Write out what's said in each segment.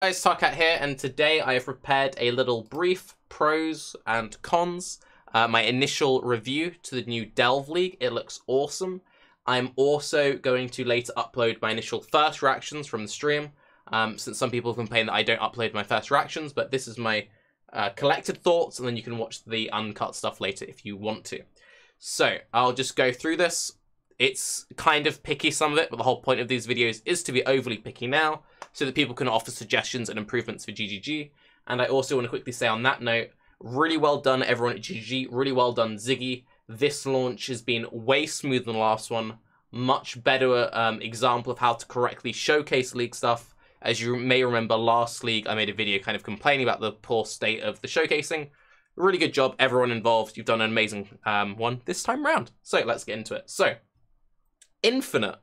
Guys, Tarke here, and today I have prepared a little brief pros and cons, my initial review to the new Delve League. It looks awesome. I'm also going to later upload my initial first reactions from the stream, since some people complain that I don't upload my first reactions, but this is my collected thoughts, and then you can watch the uncut stuff later if you want to. So, I'll just go through this. It's kind of picky, some of it, but the whole point of these videos is to be overly picky now, so that people can offer suggestions and improvements for GGG. And I also want to quickly say on that note, really well done everyone at GGG, really well done Ziggy. This launch has been way smoother than the last one, much better example of how to correctly showcase League stuff. As you may remember, last League I made a video kind of complaining about the poor state of the showcasing. Really good job, everyone involved. You've done an amazing one this time round. So let's get into it. So, Infinite.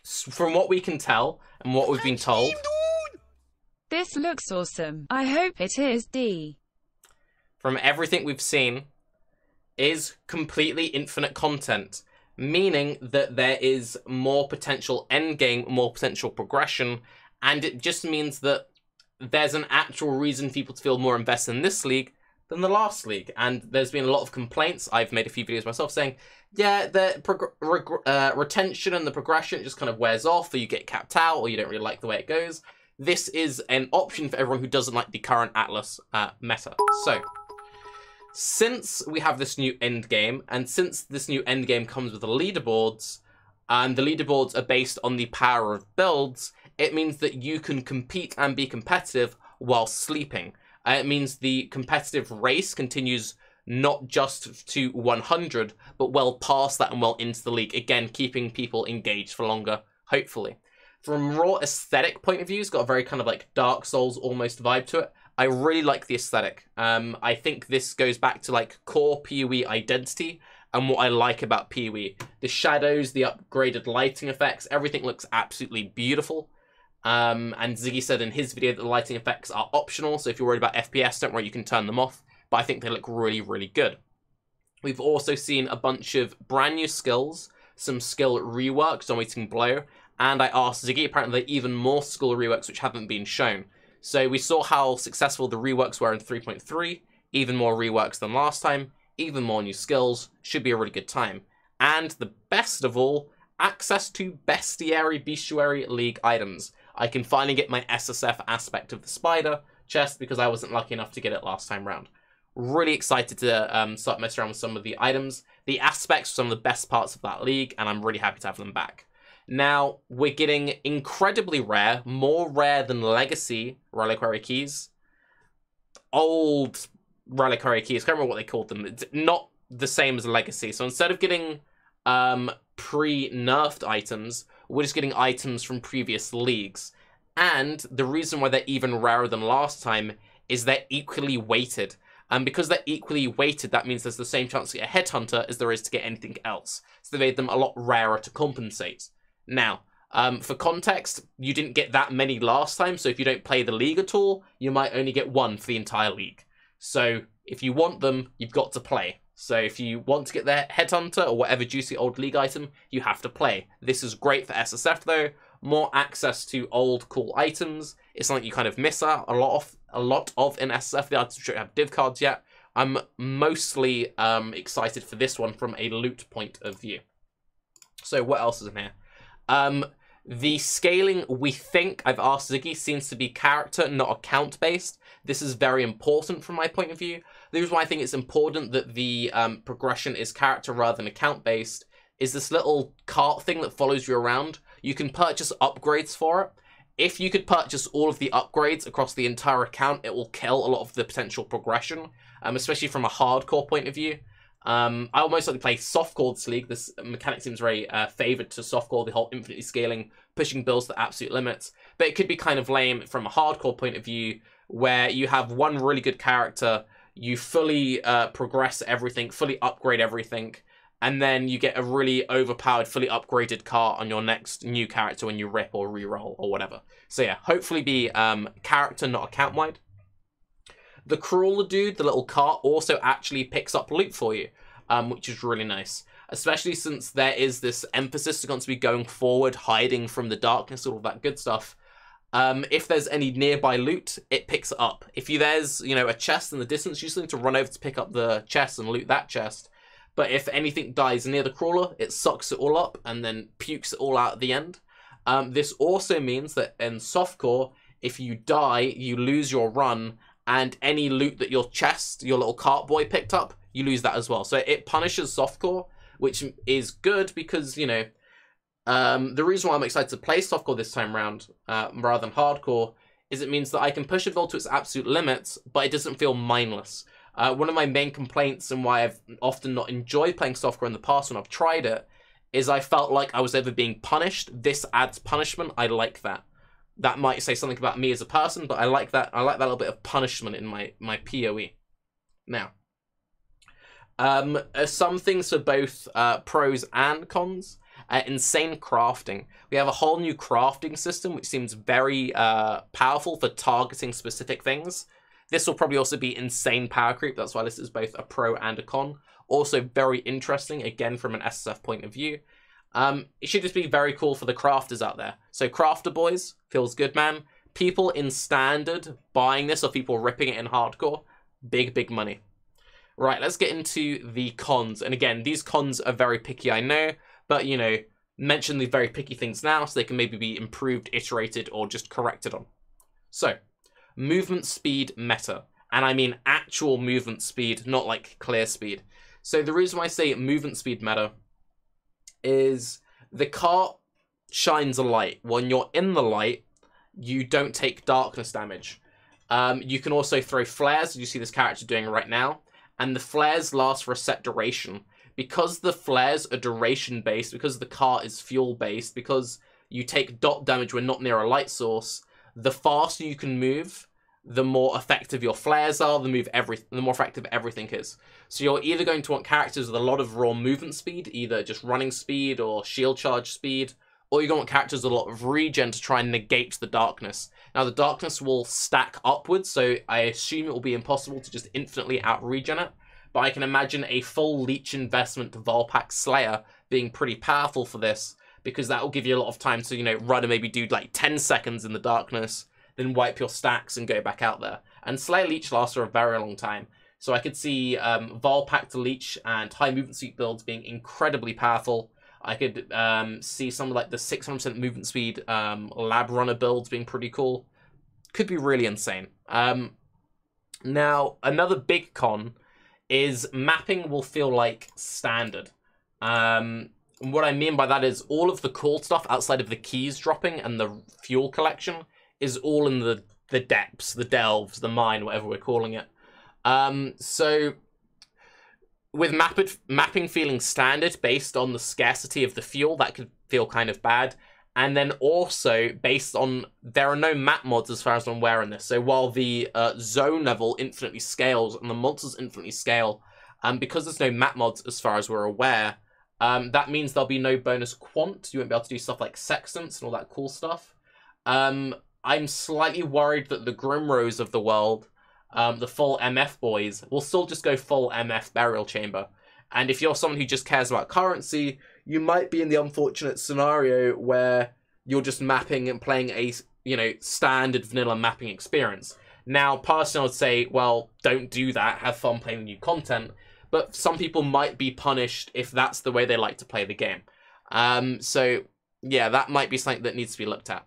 From what we can tell and what we've been told, this looks awesome. I hope it is D. From everything we've seen, is completely infinite content, meaning that there is more potential endgame, more potential progression, and it just means that there's an actual reason for people to feel more invested in this league than the last league. And there's been a lot of complaints. I've made a few videos myself saying, yeah, the retention and the progression just kind of wears off, or you get capped out, or you don't really like the way it goes. This is an option for everyone who doesn't like the current Atlas meta. So, since we have this new endgame, and since this new endgame comes with the leaderboards, and the leaderboards are based on the power of builds, it means that you can compete and be competitive while sleeping. It means the competitive race continues not just to 100, but well past that and well into the league. Again, keeping people engaged for longer, hopefully. From a raw aesthetic point of view, it's got a very kind of like Dark Souls almost vibe to it. I really like the aesthetic. I think this goes back to like core PoE identity and what I like about PoE. The shadows, the upgraded lighting effects, everything looks absolutely beautiful. And Ziggy said in his video that the lighting effects are optional, so if you're worried about FPS, don't worry, you can turn them off. But I think they look really, really good. We've also seen a bunch of brand new skills, some skill reworks on Waiting Blow, and I asked Ziggy, apparently there are even more skill reworks which haven't been shown. So we saw how successful the reworks were in 3.3, even more reworks than last time, even more new skills, should be a really good time. And the best of all, access to Bestiary League items. I can finally get my SSF aspect of the spider chest because I wasn't lucky enough to get it last time round. Really excited to start messing around with some of the items. The aspects are some of the best parts of that league, and I'm really happy to have them back. Now, we're getting incredibly rare, more rare than Legacy Reliquary Keys. Old Reliquary Keys, I can't remember what they called them. It's not the same as Legacy. So instead of getting pre-nerfed items, we're just getting items from previous leagues. And the reason why they're even rarer than last time is they're equally weighted. And because they're equally weighted, that means there's the same chance to get a headhunter as there is to get anything else. So they made them a lot rarer to compensate. Now, for context, you didn't get that many last time, so if you don't play the league at all, you might only get one for the entire league. So if you want them, you've got to play. So if you want to get their headhunter or whatever juicy old league item, you have to play. This is great for SSF though. More access to old cool items. It's something you kind of miss out a lot of in SSF. The items don't have div cards yet. I'm mostly excited for this one from a loot point of view. So what else is in here? The scaling, we think, I've asked Ziggy, seems to be character, not account based. This is very important from my point of view. The reason why I think it's important that the progression is character rather than account based is this little cart thing that follows you around. You can purchase upgrades for it. If you could purchase all of the upgrades across the entire account, it will kill a lot of the potential progression, especially from a hardcore point of view. I almost like to play softcore this league. This mechanic seems very favoured to softcore, the whole infinitely scaling, pushing builds to absolute limits. But it could be kind of lame from a hardcore point of view, where you have one really good character, you fully progress everything, fully upgrade everything, and then you get a really overpowered, fully upgraded cart on your next new character when you rip or reroll or whatever. So yeah, hopefully be character, not account-wide. The crawler dude, the little cart, also actually picks up loot for you, which is really nice. Especially since there is this emphasis going to be going forward, hiding from the darkness, all of that good stuff. If there's any nearby loot, it picks it up. If there's, a chest in the distance, you just need to run over to pick up the chest and loot that chest. But if anything dies near the crawler, it sucks it all up and then pukes it all out at the end. This also means that in softcore, if you die, you lose your run, and any loot that your little cart boy picked up, you lose that as well. So it punishes softcore, which is good because, the reason why I'm excited to play softcore this time around, rather than hardcore, is it means that I can push a build to its absolute limits, but it doesn't feel mindless. One of my main complaints and why I've often not enjoyed playing softcore in the past when I've tried it, is I felt like I was ever being punished. This adds punishment. I like that. That might say something about me as a person, but I like that. I like that little bit of punishment in my PoE. Now, some things for both pros and cons. Insane crafting. We have a whole new crafting system, which seems very powerful for targeting specific things. This will probably also be insane power creep. That's why this is both a pro and a con. Also very interesting, again, from an SSF point of view. It should just be very cool for the crafters out there. So crafter boys, feels good, man. People in standard buying this, or people ripping it in hardcore, big money. Right, let's get into the cons. And again, these cons are very picky, I know. But, mention the very picky things now so they can maybe be improved, iterated, or just corrected on. So, movement speed meta. And I mean actual movement speed, not like clear speed. So the reason why I say movement speed meta is the cart shines a light. When you're in the light, you don't take darkness damage. You can also throw flares, as you see this character doing right now. And the flares last for a set duration. Because the flares are duration-based, because the cart is fuel-based, because you take dot damage when not near a light source, the faster you can move, the more effective your flares are, the more effective everything is. So you're either going to want characters with a lot of raw movement speed, either just running speed or shield charge speed, or you're going to want characters with a lot of regen to try and negate the darkness. Now, the darkness will stack upwards, so I assume it will be impossible to just infinitely out-regen it. But I can imagine a full leech investment to Volpac Slayer being pretty powerful for this, because that will give you a lot of time to, run and maybe do like 10 seconds in the darkness, then wipe your stacks and go back out there. And Slayer Leech lasts for a very long time. So I could see Volpac to Leech and high movement speed builds being incredibly powerful. I could see some of like the 600% movement speed lab runner builds being pretty cool. Could be really insane. Now, another big con is mapping will feel like standard. What I mean by that is all of the cool stuff outside of the keys dropping and the fuel collection is all in the depths, the delves, the mine, whatever we're calling it. So with mapping feeling standard based on the scarcity of the fuel, that could feel kind of bad. And then also based on, there are no map mods as far as I'm aware in this. So while the zone level infinitely scales and the monsters infinitely scale, because there's no map mods as far as we're aware, that means there'll be no bonus quant. You won't be able to do stuff like sextants and all that cool stuff. I'm slightly worried that the Grimrose of the world, the full MF boys, will still just go full MF burial chamber. And if you're someone who just cares about currency, you might be in the unfortunate scenario where you're just mapping and playing a, standard vanilla mapping experience. Now, personally, I would say, well, don't do that. Have fun playing the new content. But some people might be punished if that's the way they like to play the game. So, yeah, that might be something that needs to be looked at.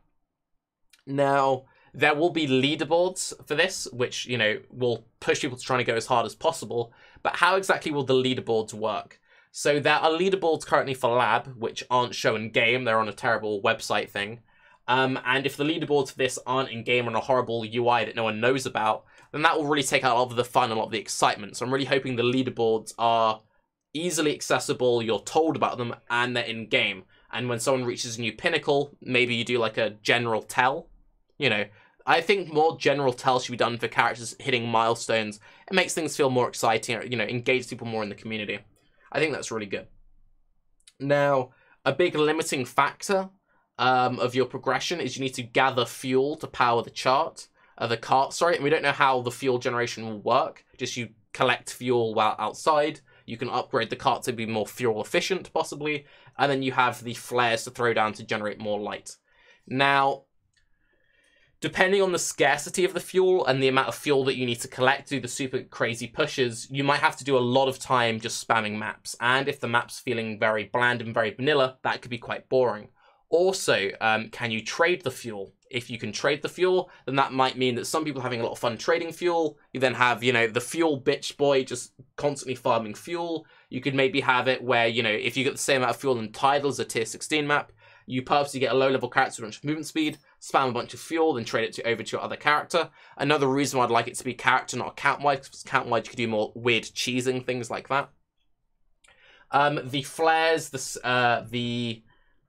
Now, there will be leaderboards for this, which, will push people to try to go as hard as possible. But how exactly will the leaderboards work? So there are leaderboards currently for Lab, which aren't shown in-game. They're on a terrible website thing. And if the leaderboards for this aren't in-game on a horrible UI that no one knows about, then that will really take out a lot of the fun and a lot of the excitement. So I'm really hoping the leaderboards are easily accessible, you're told about them, and they're in-game. And when someone reaches a new pinnacle, maybe you do like a general tell. I think more general tell should be done for characters hitting milestones. It makes things feel more exciting, engages people more in the community. I think that's really good. Now, a big limiting factor of your progression is you need to gather fuel to power the cart, and we don't know how the fuel generation will work. Just you collect fuel while outside. You can upgrade the cart to be more fuel efficient, possibly, and then you have the flares to throw down to generate more light. Now, Depending on the scarcity of the fuel and the amount of fuel that you need to collect to do the super crazy pushes, you might have to do a lot of time just spamming maps. And if the map's feeling very bland and very vanilla, that could be quite boring. Also, can you trade the fuel? If you can trade the fuel, then that might mean that some people are having a lot of fun trading fuel. You then have, you know, the fuel bitch boy just constantly farming fuel. You could maybe have it where, you know, if you get the same amount of fuel in Tidal as a tier 16 map, you purposely get a low-level character with a bunch of movement speed, spam a bunch of fuel, then trade it over to your other character. Another reason why I'd like it to be character, not account-wide, because account-wide you could do more weird cheesing, things like that. The flares, the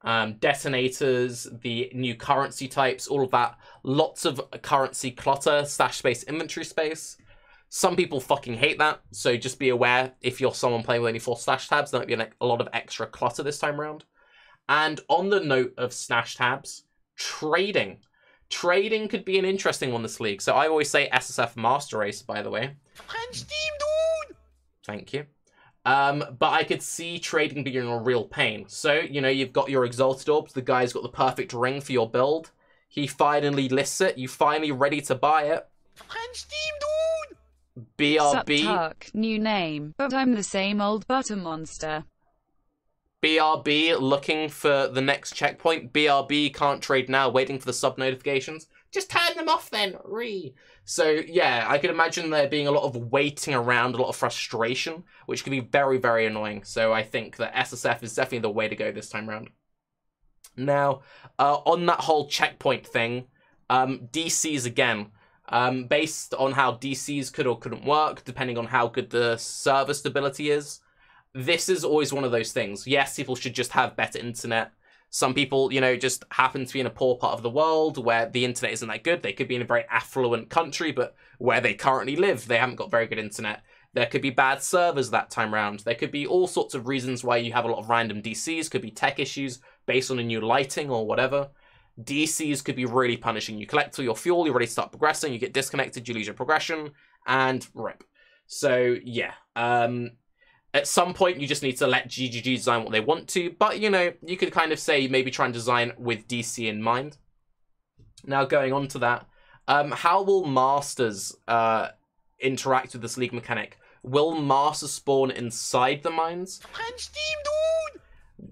detonators, the new currency types, all of that. Lots of currency clutter, stash space, inventory space. Some people fucking hate that, so just be aware if you're someone playing with only 4 stash tabs, there might be a lot of extra clutter this time around. And on the note of stash tabs, trading. Trading could be an interesting one this league. So I always say SSF Master Race, by the way. And Steam, dude! Thank you. But I could see trading being a real pain. So, you know, you've got your Exalted Orbs. The guy's got the perfect ring for your build. He finally lists it. You finally ready to buy it. And Steam, dude! BRB. Sup, Tarke, new name, but I'm the same old butter monster. BRB looking for the next checkpoint. BRB can't trade now, waiting for the sub notifications. Just turn them off then. So yeah, I could imagine there being a lot of waiting around, a lot of frustration, which could be very, very annoying. So I think that SSF is definitely the way to go this time around. Now, on that whole checkpoint thing, DCs again. Based on how DCs could or couldn't work, depending on how good the server stability is, this is always one of those things. Yes, people should just have better internet. Some people, you know, just happen to be in a poor part of the world where the internet isn't that good. They could be in a very affluent country, but where they currently live, they haven't got very good internet. There could be bad servers that time round. There could be all sorts of reasons why you have a lot of random DCs. Could be tech issues based on a new lighting or whatever. DCs could be really punishing. You collect all your fuel, you're ready to start progressing, you get disconnected, you lose your progression, and rip. So, yeah. At some point, you just need to let GGG design what they want to, but, you know, you could kind of say maybe try and design with DC in mind. Now, going on to that, how will Masters interact with this league mechanic? Will Masters spawn inside the mines? And Steam, dude!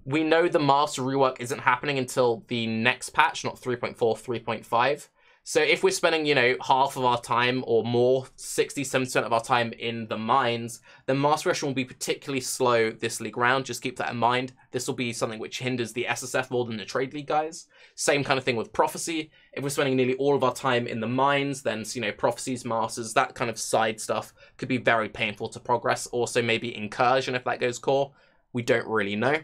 We know the Master rework isn't happening until the next patch, not 3.4, 3.5. So if we're spending, you know, half of our time or more, 60-70% of our time in the mines, then Master Progression will be particularly slow this league round. Just keep that in mind. This will be something which hinders the SSF more than the Trade League guys. Same kind of thing with Prophecy. If we're spending nearly all of our time in the mines, then, you know, Prophecies, Masters, that kind of side stuff could be very painful to progress. Also maybe Incursion if that goes core. We don't really know.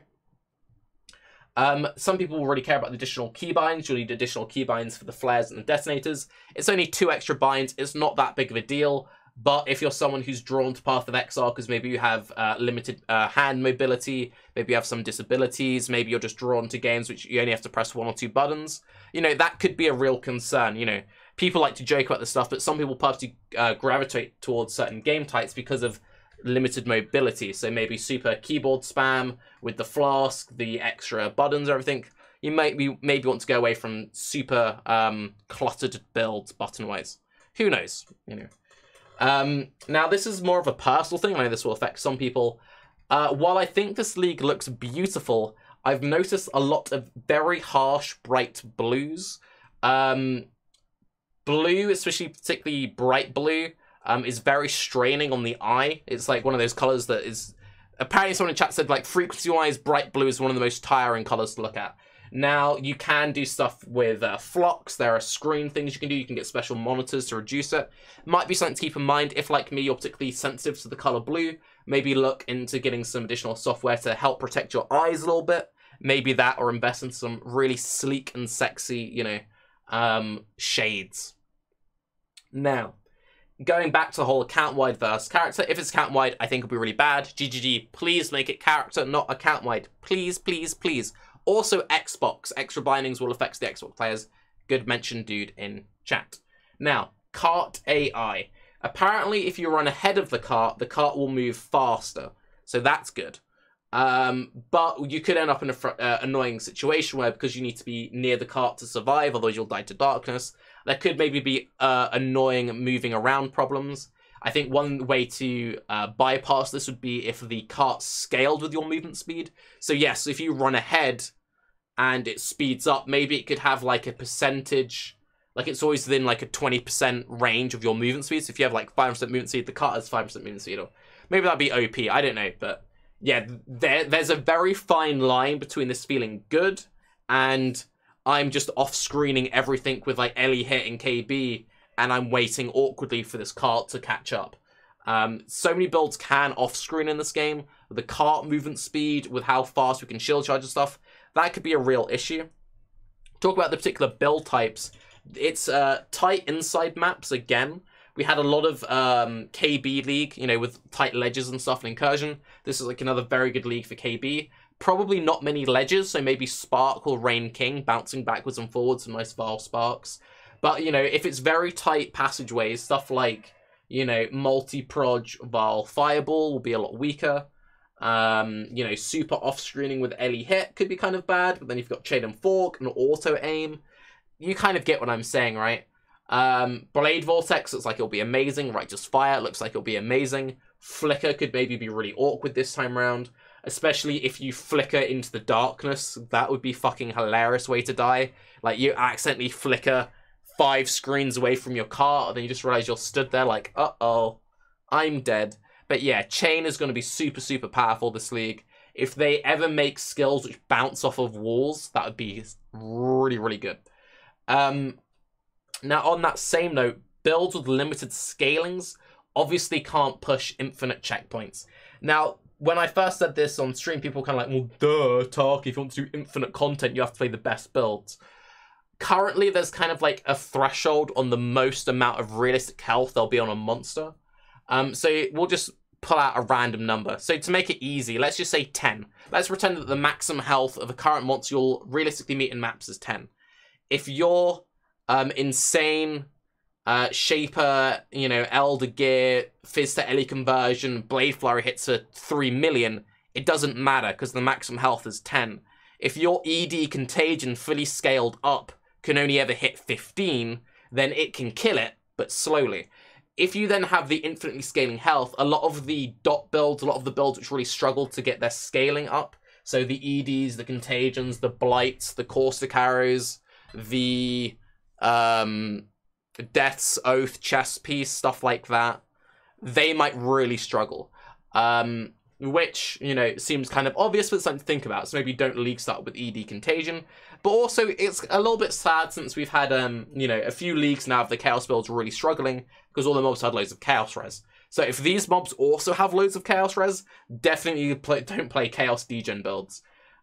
Some people will really care about the additional keybinds. You'll need additional keybinds for the flares and the detonators. It's only 2 extra binds. It's not that big of a deal. But if you're someone who's drawn to Path of Exile because maybe you have limited hand mobility, maybe you have some disabilities, maybe you're just drawn to games which you only have to press 1 or 2 buttons, you know, that could be a real concern. You know, people like to joke about this stuff, but some people purposely gravitate towards certain game types because of limited mobility. So maybe super keyboard spam with the flask, the extra buttons, everything. You maybe want to go away from super cluttered builds button wise. Who knows? You know. Now this is more of a personal thing. I know this will affect some people. While I think this league looks beautiful, I've noticed a lot of very harsh bright blues. Blue, especially particularly bright blue, is very straining on the eye. It's like one of those colors that is... Apparently someone in chat said, like, frequency-wise, bright blue is one of the most tiring colors to look at. Now, you can do stuff with flocks. There are screen things you can do. You can get special monitors to reduce it. Might be something to keep in mind. If, like me, you're particularly sensitive to the color blue, maybe look into getting some additional software to help protect your eyes a little bit. Maybe that, or invest in some really sleek and sexy, you know, shades. Now, going back to the whole account-wide versus character, if it's account-wide, I think it'll be really bad. GGG, please make it character, not account-wide. Please, please, please. Also, Xbox. Extra bindings will affect the Xbox players. Good mention, dude, in chat. Now, Kart Ai. Apparently, if you run ahead of the cart will move faster. So that's good. But you could end up in an annoying situation where, because you need to be near the cart to survive, otherwise you'll die to darkness, There could maybe be annoying moving around problems. I think one way to bypass this would be if the cart scaled with your movement speed. So yes, if you run ahead and it speeds up, maybe it could have like a percentage, like it's always within like a 20% range of your movement speed. So if you have like 5% movement speed, the cart has 5% movement speed, or maybe that'd be OP, I don't know. But yeah, there's a very fine line between this feeling good and I'm just off-screening everything with like Ellie hitting KB and I'm waiting awkwardly for this cart to catch up. So many builds can off-screen in this game. The cart movement speed, with how fast we can shield charge and stuff, that could be a real issue. Talk about the particular build types. It's tight inside maps again. We had a lot of KB League, you know, with tight ledges and stuff and incursion. This is like another very good league for KB. Probably not many ledges, so maybe Spark or Rain King, bouncing backwards and forwards, some nice vile sparks. But, you know, if it's very tight passageways, stuff like, you know, multi-proj Vile Fireball will be a lot weaker. You know, super off-screening with Ellie hit could be kind of bad, but then you've got Chain and Fork and auto-aim. You kind of get what I'm saying, right? Blade Vortex looks like it'll be amazing. Righteous Fire looks like it'll be amazing. Flicker could maybe be really awkward this time around, especially if you flicker into the darkness. That would be fucking hilarious way to die. Like, you accidentally flicker 5 screens away from your car, and then you just realize you're stood there like, uh-oh, I'm dead. But yeah, Chain is going to be super, super powerful this league. If they ever make skills which bounce off of walls, that would be really, really good. Now, on that same note, builds with limited scalings obviously can't push infinite checkpoints. Now, when I first said this on stream, people were kind of like, well, duh, Tarke, if you want to do infinite content, you have to play the best builds. Currently, there's kind of like a threshold on the most amount of realistic health there'll be on a monster. So we'll just pull out a random number. So to make it easy, let's just say 10. Let's pretend that the maximum health of a current monster you'll realistically meet in maps is 10. If your insane Shaper, you know, Elder Gear, Fizz to Ellie conversion, Blade Flurry hits for 3 million, it doesn't matter because the maximum health is 10. If your ED Contagion fully scaled up can only ever hit 15, then it can kill it, but slowly. If you then have the infinitely scaling health, a lot of the dot builds, a lot of the builds which really struggle to get their scaling up, so the EDs, the Contagions, the Blights, the Caustic Arrows, the Death's Oath, Chest Piece, stuff like that, they might really struggle. Which, you know, seems kind of obvious, but something to think about. So maybe don't league start with ED Contagion. But also, it's a little bit sad since we've had, you know, a few leagues now of the Chaos builds really struggling because all the mobs had loads of Chaos Res. So if these mobs also have loads of Chaos Res, definitely don't play Chaos Degen builds.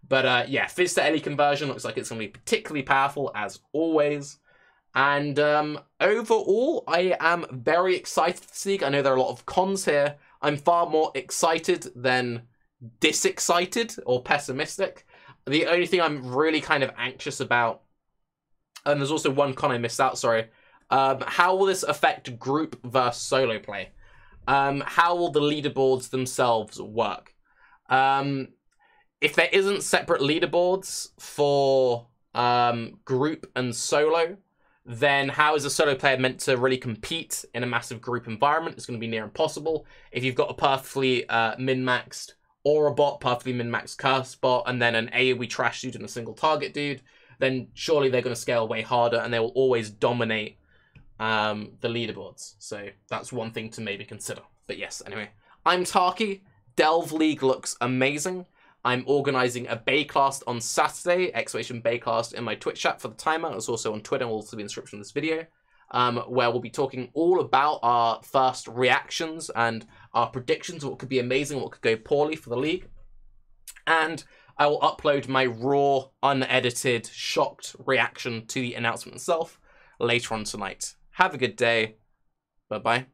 But yeah, Fizz to Ellie conversion looks like it's going to be particularly powerful, as always. And overall, I am very excited for this league. I know there are a lot of cons here. I'm far more excited than disexcited or pessimistic. The only thing I'm really kind of anxious about, and there's also one con I missed out, sorry. How will this affect group versus solo play? How will the leaderboards themselves work? If there isn't separate leaderboards for group and solo, then how is a solo player meant to really compete in a massive group environment? It's going to be near impossible. If you've got a perfectly min-maxed Aura bot, perfectly min-maxed Curse bot, and then an AoE trash dude and a single target dude, then surely they're going to scale way harder and they will always dominate the leaderboards. So that's one thing to maybe consider. But yes, anyway. I'm Tarke. Delve League looks amazing. I'm organising a Baycast on Saturday, !Baycast, in my Twitch chat for the timer. It's also on Twitter, and will also be in the description of this video, where we'll be talking all about our first reactions and our predictions of what could be amazing, what could go poorly for the league. And I will upload my raw, unedited, shocked reaction to the announcement itself later on tonight. Have a good day. Bye-bye.